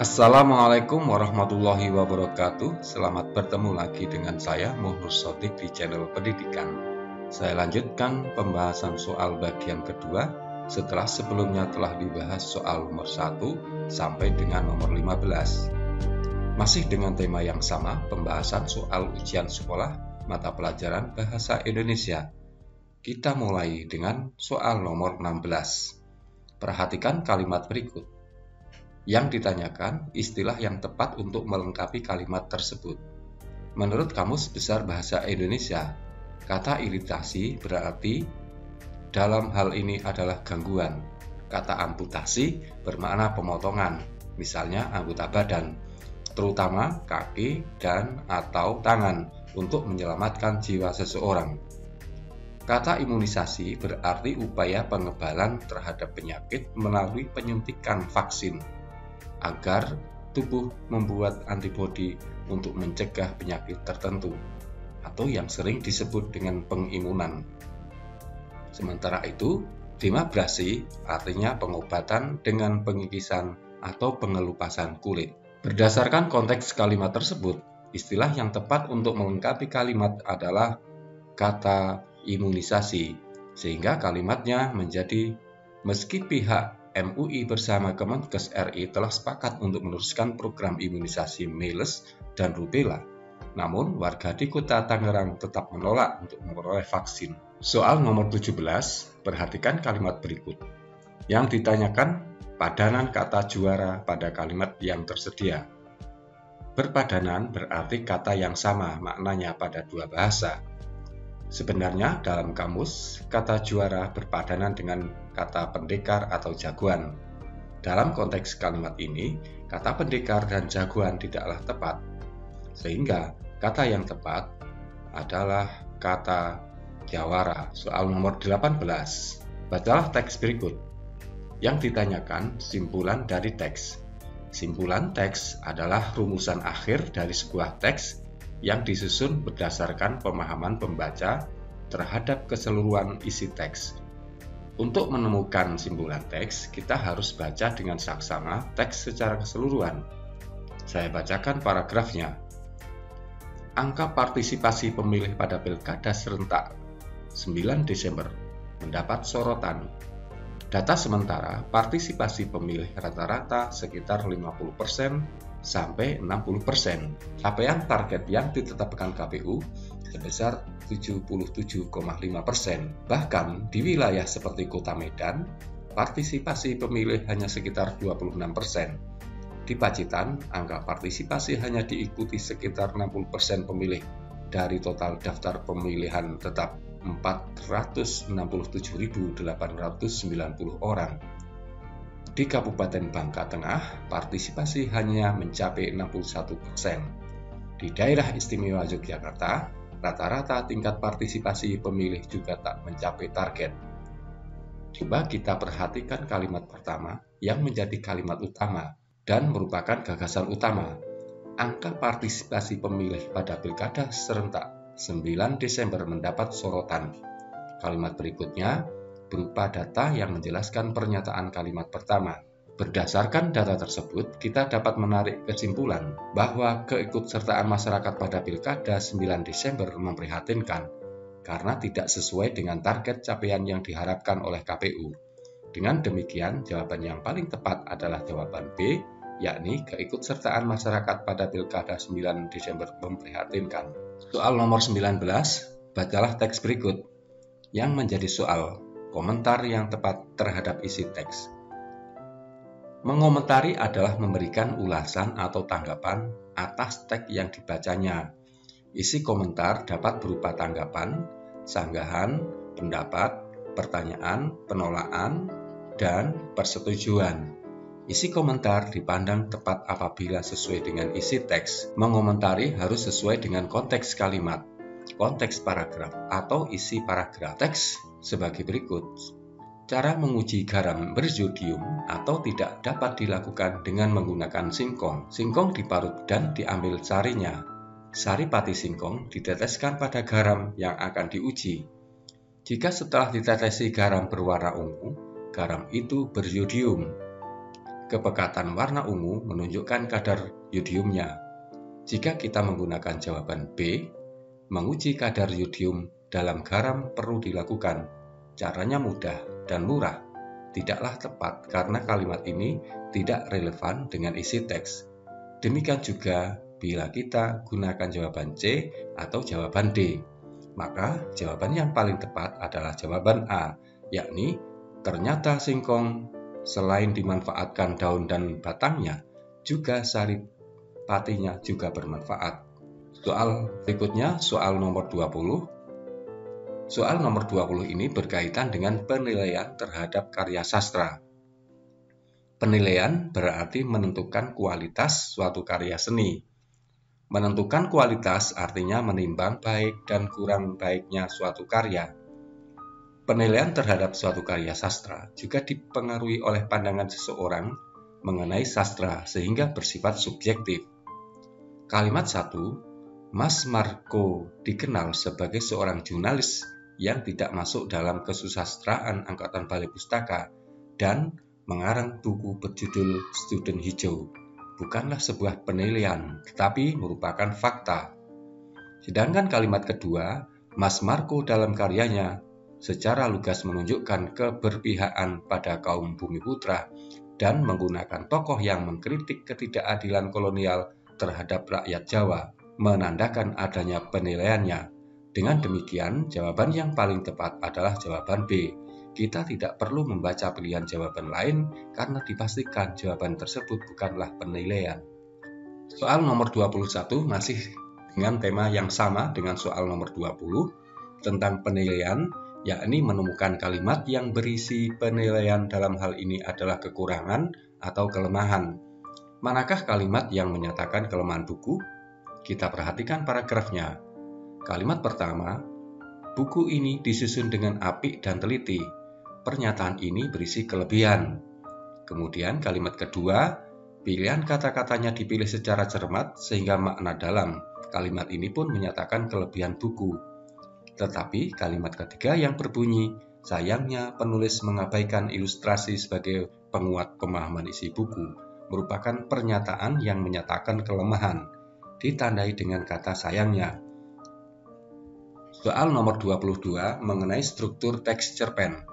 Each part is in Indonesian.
Assalamualaikum warahmatullahi wabarakatuh. Selamat bertemu lagi dengan saya Muhnur Sodik di channel pendidikan. Saya lanjutkan pembahasan soal bagian kedua setelah sebelumnya telah dibahas soal nomor 1 sampai dengan nomor 15. Masih dengan tema yang sama, pembahasan soal ujian sekolah mata pelajaran Bahasa Indonesia. Kita mulai dengan soal nomor 16. Perhatikan kalimat berikut. Yang ditanyakan istilah yang tepat untuk melengkapi kalimat tersebut. Menurut Kamus Besar Bahasa Indonesia, kata iritasi berarti dalam hal ini adalah gangguan. Kata amputasi bermakna pemotongan, misalnya anggota badan, terutama kaki dan atau tangan untuk menyelamatkan jiwa seseorang. Kata imunisasi berarti upaya pengebalan terhadap penyakit melalui penyuntikan vaksin, agar tubuh membuat antibodi untuk mencegah penyakit tertentu, atau yang sering disebut dengan pengimunan. Sementara itu, demabrasi artinya pengobatan dengan pengikisan atau pengelupasan kulit. Berdasarkan konteks kalimat tersebut, istilah yang tepat untuk melengkapi kalimat adalah kata imunisasi, sehingga kalimatnya menjadi meski pihak MUI bersama Kemenkes RI telah sepakat untuk meneruskan program imunisasi MERS dan rubella. Namun, warga di Kota Tangerang tetap menolak untuk memperoleh vaksin. Soal nomor 17, perhatikan kalimat berikut. Yang ditanyakan, padanan kata juara pada kalimat yang tersedia. Berpadanan berarti kata yang sama maknanya pada dua bahasa. Sebenarnya dalam kamus, kata juara berpadanan dengan kata pendekar atau jagoan. Dalam konteks kalimat ini, kata pendekar dan jagoan tidaklah tepat. Sehingga kata yang tepat adalah kata jawara. Soal nomor 18. Bacalah teks berikut. Yang ditanyakan simpulan dari teks. Simpulan teks adalah rumusan akhir dari sebuah teks yang disusun berdasarkan pemahaman pembaca terhadap keseluruhan isi teks. Untuk menemukan simpulan teks, kita harus baca dengan saksama teks secara keseluruhan. Saya bacakan paragrafnya. Angka partisipasi pemilih pada Pilkada serentak 9 Desember mendapat sorotan. Data sementara, partisipasi pemilih rata-rata sekitar 50% sampai 60%. Capaian target yang ditetapkan KPU sebesar 77,5%. Bahkan di wilayah seperti Kota Medan, partisipasi pemilih hanya sekitar 26%. Di Pacitan, angka partisipasi hanya diikuti sekitar 60% pemilih dari total daftar pemilihan tetap 467.890 orang. Di Kabupaten Bangka Tengah, partisipasi hanya mencapai 61%. Di Daerah Istimewa Yogyakarta, rata-rata tingkat partisipasi pemilih juga tak mencapai target. Coba kita perhatikan kalimat pertama yang menjadi kalimat utama dan merupakan gagasan utama. Angka partisipasi pemilih pada Pilkada serentak 9 Desember mendapat sorotan. Kalimat berikutnya berupa data yang menjelaskan pernyataan kalimat pertama. Berdasarkan data tersebut, kita dapat menarik kesimpulan bahwa keikutsertaan masyarakat pada Pilkada 9 Desember memprihatinkan karena tidak sesuai dengan target capaian yang diharapkan oleh KPU. Dengan demikian, jawaban yang paling tepat adalah jawaban B, yakni keikutsertaan masyarakat pada Pilkada 9 Desember memprihatinkan. Soal nomor 19, bacalah teks berikut yang menjadi soal. Komentar yang tepat terhadap isi teks. Mengomentari adalah memberikan ulasan atau tanggapan atas teks yang dibacanya. Isi komentar dapat berupa tanggapan, sanggahan, pendapat, pertanyaan, penolakan, dan persetujuan. Isi komentar dipandang tepat apabila sesuai dengan isi teks. Mengomentari harus sesuai dengan konteks kalimat, konteks paragraf, atau isi paragraf. Teks sebagai berikut. Cara menguji garam berzodium atau tidak dapat dilakukan dengan menggunakan singkong. Singkong diparut dan diambil sarinya. Sari pati singkong diteteskan pada garam yang akan diuji. Jika setelah ditetesi garam berwarna ungu, garam itu berzodium. kepekatan warna ungu menunjukkan kadar yodiumnya. Jika kita menggunakan jawaban B, menguji kadar yodium dalam garam perlu dilakukan. Caranya mudah dan murah. Tidaklah tepat karena kalimat ini tidak relevan dengan isi teks. Demikian juga bila kita gunakan jawaban C atau jawaban D. Maka jawaban yang paling tepat adalah jawaban A, yakni ternyata singkong selain dimanfaatkan daun dan batangnya, juga sari patinya juga bermanfaat. Soal berikutnya, soal nomor 20. Soal nomor 20 ini berkaitan dengan penilaian terhadap karya sastra. Penilaian berarti menentukan kualitas suatu karya seni. Menentukan kualitas artinya menimbang baik dan kurang baiknya suatu karya. Penilaian terhadap suatu karya sastra juga dipengaruhi oleh pandangan seseorang mengenai sastra sehingga bersifat subjektif. Kalimat 1, Mas Marco dikenal sebagai seorang jurnalis yang tidak masuk dalam kesusastraan Angkatan Balai Pustaka dan mengarang buku berjudul Student Hijau. Bukanlah sebuah penilaian, tetapi merupakan fakta. Sedangkan kalimat kedua, Mas Marco dalam karyanya secara lugas menunjukkan keberpihakan pada kaum Bumiputra dan menggunakan tokoh yang mengkritik ketidakadilan kolonial terhadap rakyat Jawa, menandakan adanya penilaiannya. Dengan demikian, jawaban yang paling tepat adalah jawaban B. Kita tidak perlu membaca pilihan jawaban lain karena dipastikan jawaban tersebut bukanlah penilaian. Soal nomor 21 masih dengan tema yang sama dengan soal nomor 20 tentang penilaian, yakni menemukan kalimat yang berisi penilaian dalam hal ini adalah kekurangan atau kelemahan. Manakah kalimat yang menyatakan kelemahan buku? Kita perhatikan paragrafnya. Kalimat pertama, buku ini disusun dengan apik dan teliti. Pernyataan ini berisi kelebihan. Kemudian kalimat kedua, pilihan kata-katanya dipilih secara cermat sehingga makna dalam. Kalimat ini pun menyatakan kelebihan buku. Tetapi kalimat ketiga yang berbunyi, sayangnya penulis mengabaikan ilustrasi sebagai penguat pemahaman isi buku, merupakan pernyataan yang menyatakan kelemahan, ditandai dengan kata sayangnya. Soal nomor 22 mengenai struktur teks cerpen.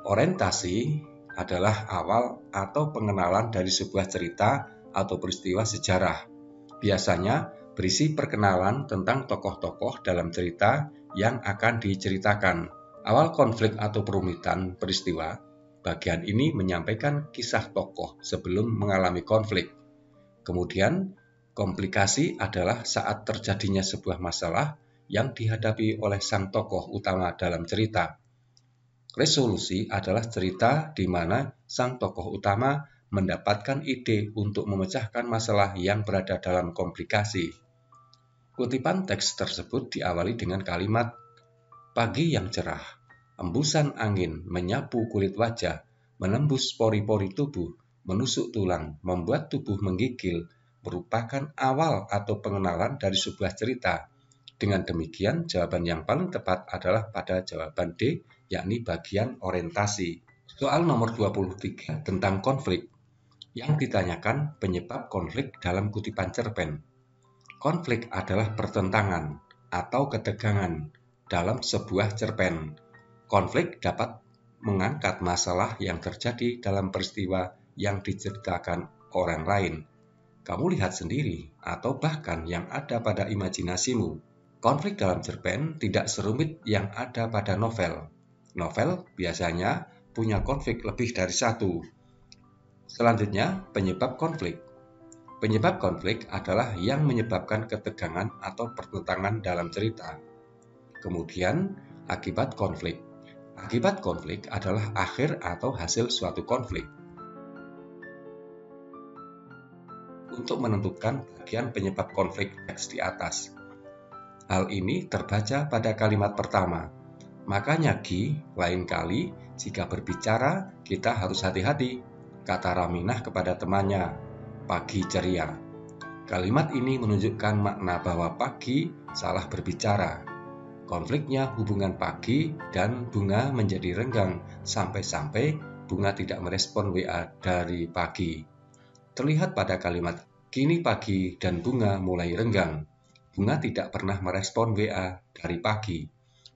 Orientasi adalah awal atau pengenalan dari sebuah cerita atau peristiwa sejarah. Biasanya berisi perkenalan tentang tokoh-tokoh dalam cerita yang akan diceritakan. Awal konflik atau perumitan peristiwa, bagian ini menyampaikan kisah tokoh sebelum mengalami konflik. Kemudian, komplikasi adalah saat terjadinya sebuah masalah yang dihadapi oleh sang tokoh utama dalam cerita. Resolusi adalah cerita di mana sang tokoh utama mendapatkan ide untuk memecahkan masalah yang berada dalam komplikasi. Kutipan teks tersebut diawali dengan kalimat, pagi yang cerah, embusan angin menyapu kulit wajah, menembus pori-pori tubuh, menusuk tulang, membuat tubuh menggigil, merupakan awal atau pengenalan dari sebuah cerita. Dengan demikian, jawaban yang paling tepat adalah pada jawaban D, yakni bagian orientasi. Soal nomor 23 tentang konflik. Yang ditanyakan penyebab konflik dalam kutipan cerpen. Konflik adalah pertentangan atau ketegangan dalam sebuah cerpen. Konflik dapat mengangkat masalah yang terjadi dalam peristiwa yang diceritakan orang lain. Kamu lihat sendiri atau bahkan yang ada pada imajinasimu. Konflik dalam cerpen tidak serumit yang ada pada novel. Novel biasanya punya konflik lebih dari satu. Selanjutnya, penyebab konflik. Penyebab konflik adalah yang menyebabkan ketegangan atau pertentangan dalam cerita. Kemudian, akibat konflik. Akibat konflik adalah akhir atau hasil suatu konflik. Untuk menentukan bagian penyebab konflik teks di atas. Hal ini terbaca pada kalimat pertama. Makanya Gi, lain kali jika berbicara kita harus hati-hati, kata Raminah kepada temannya. Pagi ceria. Kalimat ini menunjukkan makna bahwa Pagi salah berbicara. Konfliknya hubungan Pagi dan Bunga menjadi renggang sampai-sampai Bunga tidak merespon WA dari pagi. Terlihat pada kalimat kini pagi dan Bunga mulai renggang. Bunga tidak pernah merespon WA dari pagi.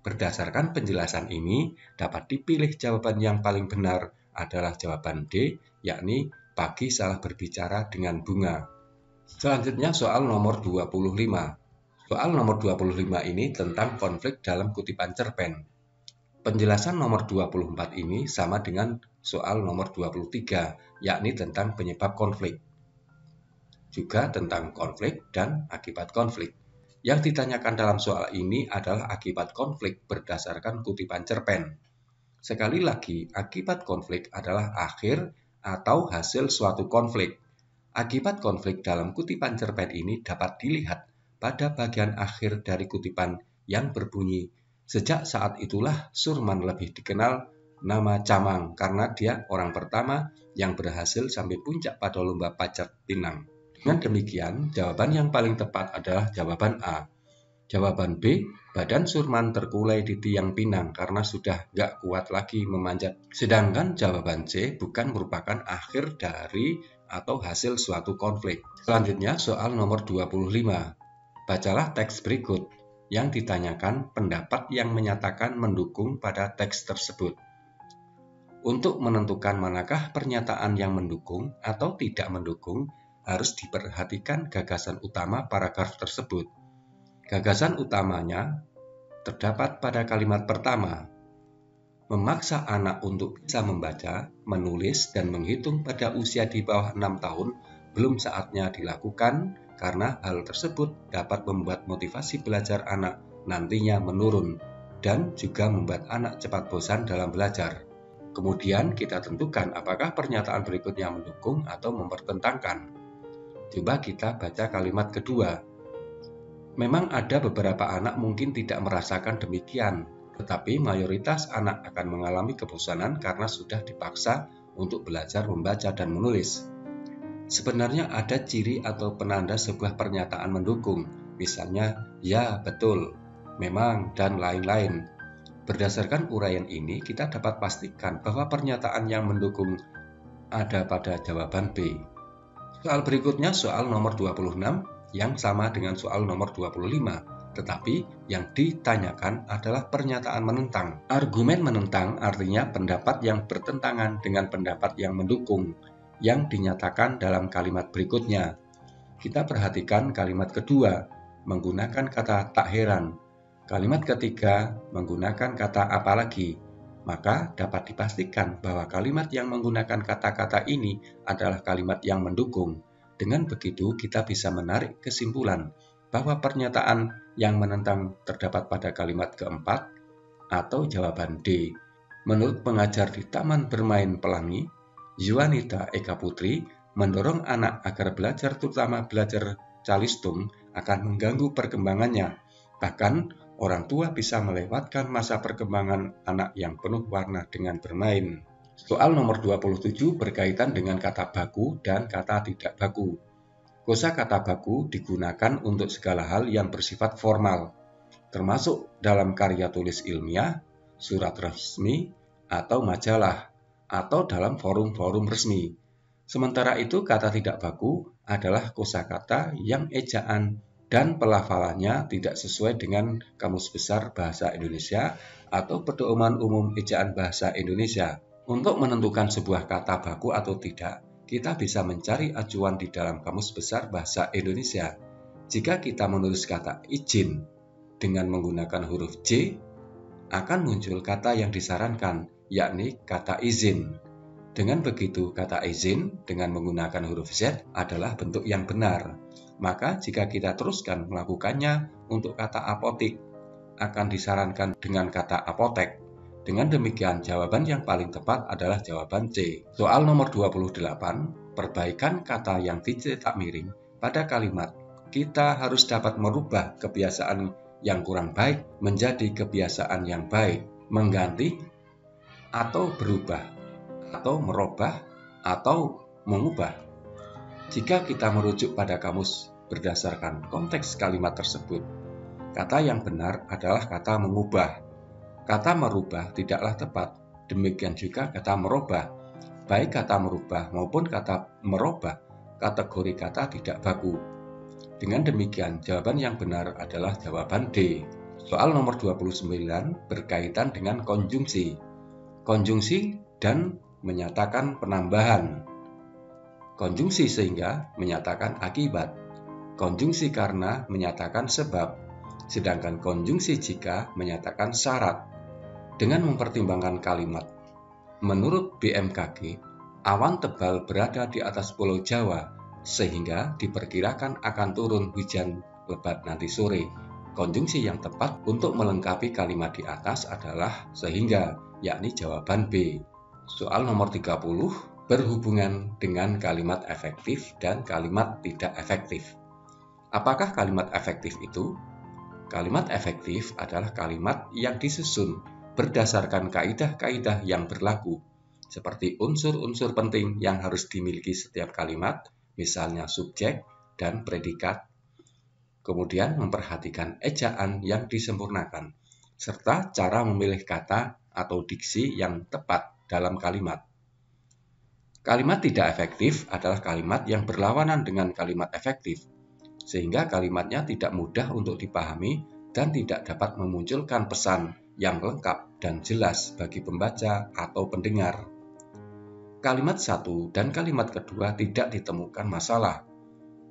Berdasarkan penjelasan ini, dapat dipilih jawaban yang paling benar adalah jawaban D, yakni pagi salah berbicara dengan Bunga. Selanjutnya soal nomor 25. Soal nomor 25 ini tentang konflik dalam kutipan cerpen. Penjelasan nomor 24 ini sama dengan soal nomor 23, yakni tentang penyebab konflik. Juga tentang konflik dan akibat konflik. Yang ditanyakan dalam soal ini adalah akibat konflik berdasarkan kutipan cerpen. Sekali lagi, akibat konflik adalah akhir atau hasil suatu konflik. Akibat konflik dalam kutipan cerpen ini dapat dilihat pada bagian akhir dari kutipan yang berbunyi, sejak saat itulah Surman lebih dikenal nama Camang karena dia orang pertama yang berhasil sampai puncak pada lomba pacet pinang. Dengan demikian, jawaban yang paling tepat adalah jawaban A. Jawaban B, badan Surman terkulai di tiang pinang karena sudah nggak kuat lagi memanjat. Sedangkan jawaban C bukan merupakan akhir dari atau hasil suatu konflik. Selanjutnya soal nomor 25. Bacalah teks berikut yang ditanyakan pendapat yang menyatakan mendukung pada teks tersebut. Untuk menentukan manakah pernyataan yang mendukung atau tidak mendukung, harus diperhatikan gagasan utama paragraf tersebut. Gagasan utamanya terdapat pada kalimat pertama. Memaksa anak untuk bisa membaca, menulis, dan menghitung pada usia di bawah 6 tahun belum saatnya dilakukan karena hal tersebut dapat membuat motivasi belajar anak nantinya menurun dan juga membuat anak cepat bosan dalam belajar. Kemudian kita tentukan apakah pernyataan berikutnya mendukung atau mempertentangkan. Coba kita baca kalimat kedua. Memang ada beberapa anak mungkin tidak merasakan demikian, tetapi mayoritas anak akan mengalami kebosanan karena sudah dipaksa untuk belajar membaca dan menulis. Sebenarnya ada ciri atau penanda sebuah pernyataan mendukung, misalnya ya, betul, memang, dan lain-lain. Berdasarkan uraian ini, kita dapat pastikan bahwa pernyataan yang mendukung ada pada jawaban B. Soal berikutnya soal nomor 26 yang sama dengan soal nomor 25, tetapi yang ditanyakan adalah pernyataan menentang. Argumen menentang artinya pendapat yang bertentangan dengan pendapat yang mendukung yang dinyatakan dalam kalimat berikutnya. Kita perhatikan kalimat kedua menggunakan kata tak heran. Kalimat ketiga menggunakan kata apalagi. Maka dapat dipastikan bahwa kalimat yang menggunakan kata-kata ini adalah kalimat yang mendukung. Dengan begitu, kita bisa menarik kesimpulan bahwa pernyataan yang menentang terdapat pada kalimat keempat atau jawaban D. Menurut pengajar di Taman Bermain Pelangi, Yuanita Eka Putri mendorong anak agar belajar, terutama belajar calistung, akan mengganggu perkembangannya. Bahkan, orang tua bisa melewatkan masa perkembangan anak yang penuh warna dengan bermain. Soal nomor 27 berkaitan dengan kata baku dan kata tidak baku. Kosakata baku digunakan untuk segala hal yang bersifat formal, termasuk dalam karya tulis ilmiah, surat resmi, atau majalah, atau dalam forum-forum resmi. Sementara itu, kata tidak baku adalah kosakata yang ejaan dan pelafalannya tidak sesuai dengan Kamus Besar Bahasa Indonesia atau Pedoman Umum Ejaan Bahasa Indonesia. Untuk menentukan sebuah kata baku atau tidak, kita bisa mencari acuan di dalam Kamus Besar Bahasa Indonesia. Jika kita menulis kata izin dengan menggunakan huruf J, akan muncul kata yang disarankan, yakni kata izin. Dengan begitu, kata izin dengan menggunakan huruf Z adalah bentuk yang benar. Maka jika kita teruskan melakukannya untuk kata apotik, akan disarankan dengan kata apotek. Dengan demikian, jawaban yang paling tepat adalah jawaban C. Soal nomor 28, perbaikan kata yang dicetak miring pada kalimat. Kita harus dapat merubah kebiasaan yang kurang baik menjadi kebiasaan yang baik, mengganti atau berubah, atau merubah, atau mengubah. Jika kita merujuk pada kamus berdasarkan konteks kalimat tersebut, kata yang benar adalah kata mengubah. Kata merubah tidaklah tepat, demikian juga kata merubah. baik kata merubah maupun kata merubah kategori kata tidak baku. Dengan demikian, jawaban yang benar adalah jawaban D. Soal nomor 29 berkaitan dengan konjungsi. Konjungsi dan menyatakan penambahan. Konjungsi sehingga menyatakan akibat. Konjungsi karena menyatakan sebab. Sedangkan konjungsi jika menyatakan syarat. Dengan mempertimbangkan kalimat, menurut BMKG, awan tebal berada di atas Pulau Jawa, sehingga diperkirakan akan turun hujan lebat nanti sore. Konjungsi yang tepat untuk melengkapi kalimat di atas adalah sehingga, yakni jawaban B. Soal nomor 30 berhubungan dengan kalimat efektif dan kalimat tidak efektif. Apakah kalimat efektif itu? Kalimat efektif adalah kalimat yang disusun berdasarkan kaidah-kaidah yang berlaku, seperti unsur-unsur penting yang harus dimiliki setiap kalimat, misalnya subjek dan predikat. Kemudian memperhatikan ejaan yang disempurnakan, serta cara memilih kata atau diksi yang tepat dalam kalimat. Kalimat tidak efektif adalah kalimat yang berlawanan dengan kalimat efektif, sehingga kalimatnya tidak mudah untuk dipahami dan tidak dapat memunculkan pesan yang lengkap dan jelas bagi pembaca atau pendengar. Kalimat satu dan kalimat kedua tidak ditemukan masalah.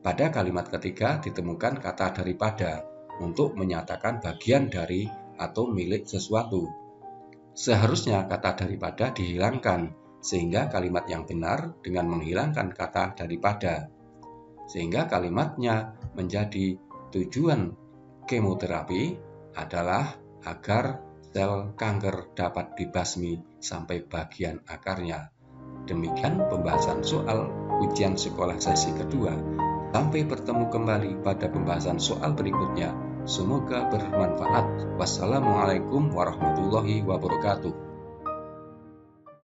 Pada kalimat ketiga ditemukan kata daripada untuk menyatakan bagian dari atau milik sesuatu. Seharusnya kata daripada dihilangkan, sehingga kalimat yang benar dengan menghilangkan kata daripada. Sehingga kalimatnya menjadi tujuan kemoterapi adalah agar sel kanker dapat dibasmi sampai bagian akarnya. Demikian pembahasan soal ujian sekolah sesi kedua. Sampai bertemu kembali pada pembahasan soal berikutnya. Semoga bermanfaat. Wassalamualaikum warahmatullahi wabarakatuh.